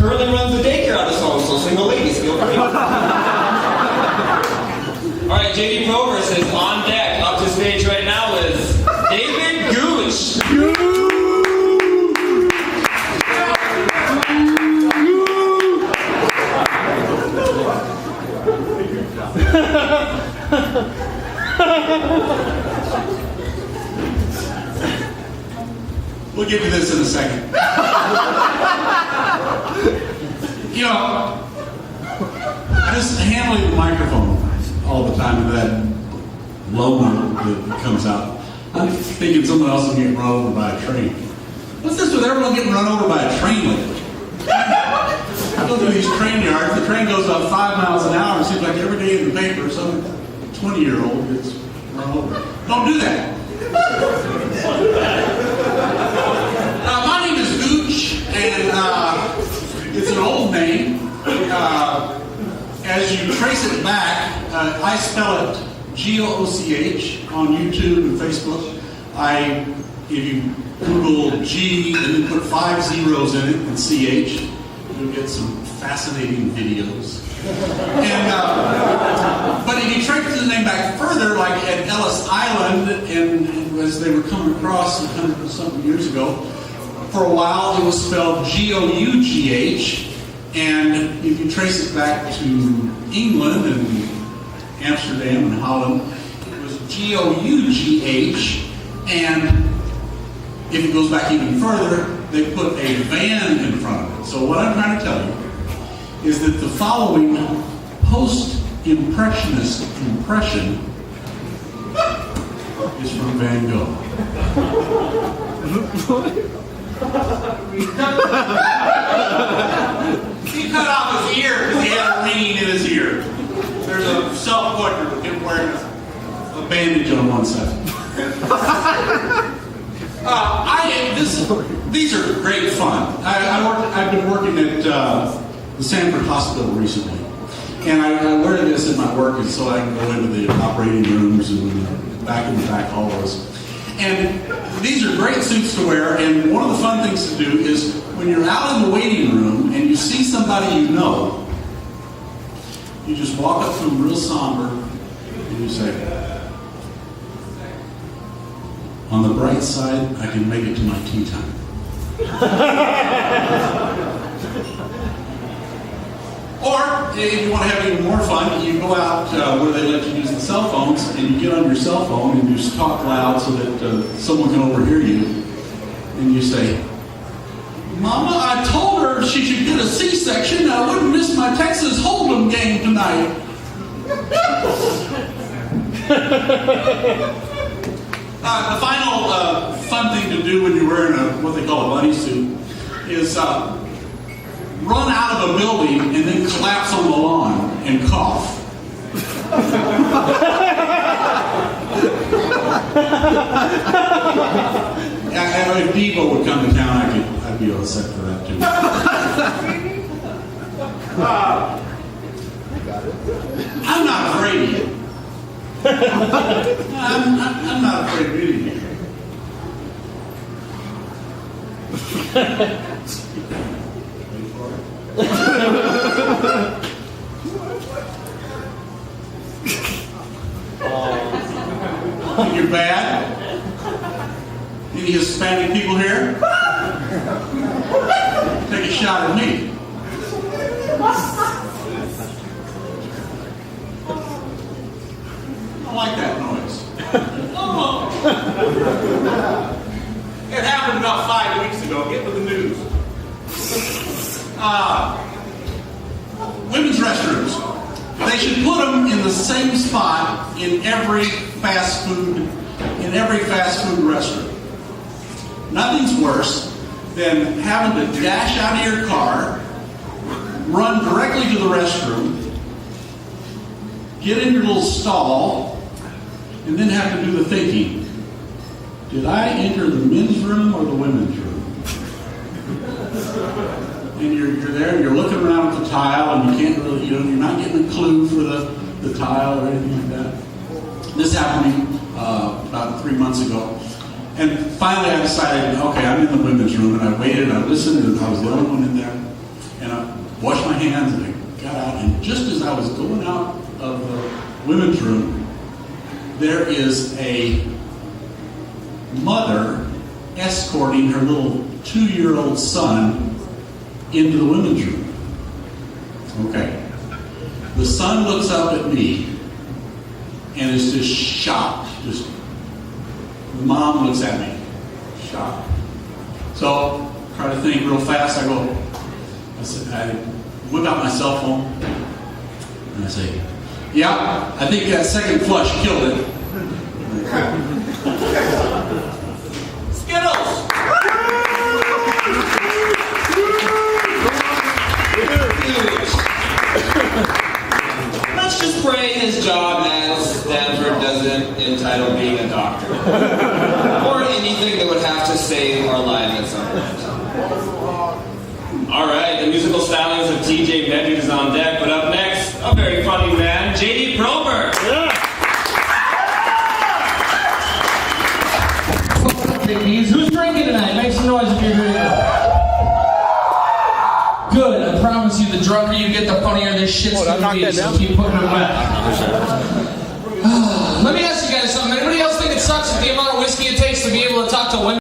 currently runs the daycare on this home, so single ladies, feel free. Alright, JD Proverse is on deck. Up to stage right now is David Gooch. We'll get to this in a second. You know, I just handling the microphone all the time with that low note that comes out. I'm thinking someone else is getting run over by a train. What's this with everyone getting run over by a train lately? I go to these train yards, the train goes about 5 miles an hour. It seems like every day in the paper, some 20-year-old gets run over. Don't do that. My name is Gooch, and it's an old name. As you trace it back, I spell it G-O-O-C-H on YouTube and Facebook. If you Google G and then put 5 zeros in it and CH, you'll get some fascinating videos. And but if you trace the name back further, like at Ellis Island, and as they were coming across 100-something years ago, for a while it was spelled G-O-U-G-H. And if you trace it back to England and Amsterdam and Holland, it was G-O-U-G-H. And if it goes back even further, they put a van in front of it. So what I'm trying to tell you is that the following post-impressionist impression is from Van Gogh. He cut off his ear because he had a ring in his ear. There's a self-portrait of him wearing a bandage on one side. These are great fun. I've been working at the Sanford Hospital recently, and I wear this in my work so I can go into the operating rooms and back in the back hallways. And these are great suits to wear, and one of the fun things to do is when you're out in the waiting room and you see somebody you know, you just walk up to them real somber and you say, on the bright side, I can make it to my tea time. Or, if you want to have even more fun, you go out where they let you use the cell phones, and you get on your cell phone and you just talk loud so that someone can overhear you. And you say, Mama, I told her she should get a C-section. I wouldn't miss my Texas Hold'em game tonight. The final fun thing to do when you're wearing what they call a bunny suit is run out of a building and then collapse on the lawn and cough. If Devo would come to town, I'd be all set for that too. I'm not afraid of you. I'm not afraid of you. Think you're bad? Any Hispanic people here? Take a shot at me. I like that noise. Oh. It happened about 5 weeks ago. Get with the news. Women's restrooms. They should put them in the same spot in every fast food restaurant. Nothing's worse than having to dash out of your car, run directly to the restroom, get in your little stall, and then have to do the thinking. Did I enter the men's room or the women's room? And you're there and you're looking around at the tile and you can't really, you're not getting a clue for the tile or anything like that. This happened to me about 3 months ago. And finally I decided, okay, I'm in the women's room, and I waited and I listened, and I was the only one in there. And I washed my hands, and I got out, and just as I was going out of the women's room, there is a mother escorting her little 2-year-old son into the women's room. Okay. The son looks up at me and is just shocked. The mom looks at me, shocked. So, try to think real fast. I whip out my cell phone and I say, yeah, I think that second flush killed it. Skittles! Let's just pray his job at Stanford doesn't entitle being a doctor. Or anything that would have to save our lives at some point. Alright, the musical stylings of TJ Bedard is on deck, but up next, a very funny man, JD Prober. Who's drinking tonight? Make some noise if you're drinking. Good. I promise you, the drunker you get, the funnier this shit's gonna be. So keep putting it back. Let me ask you guys something. Anybody else think it sucks with the amount of whiskey it takes to be able to talk to women?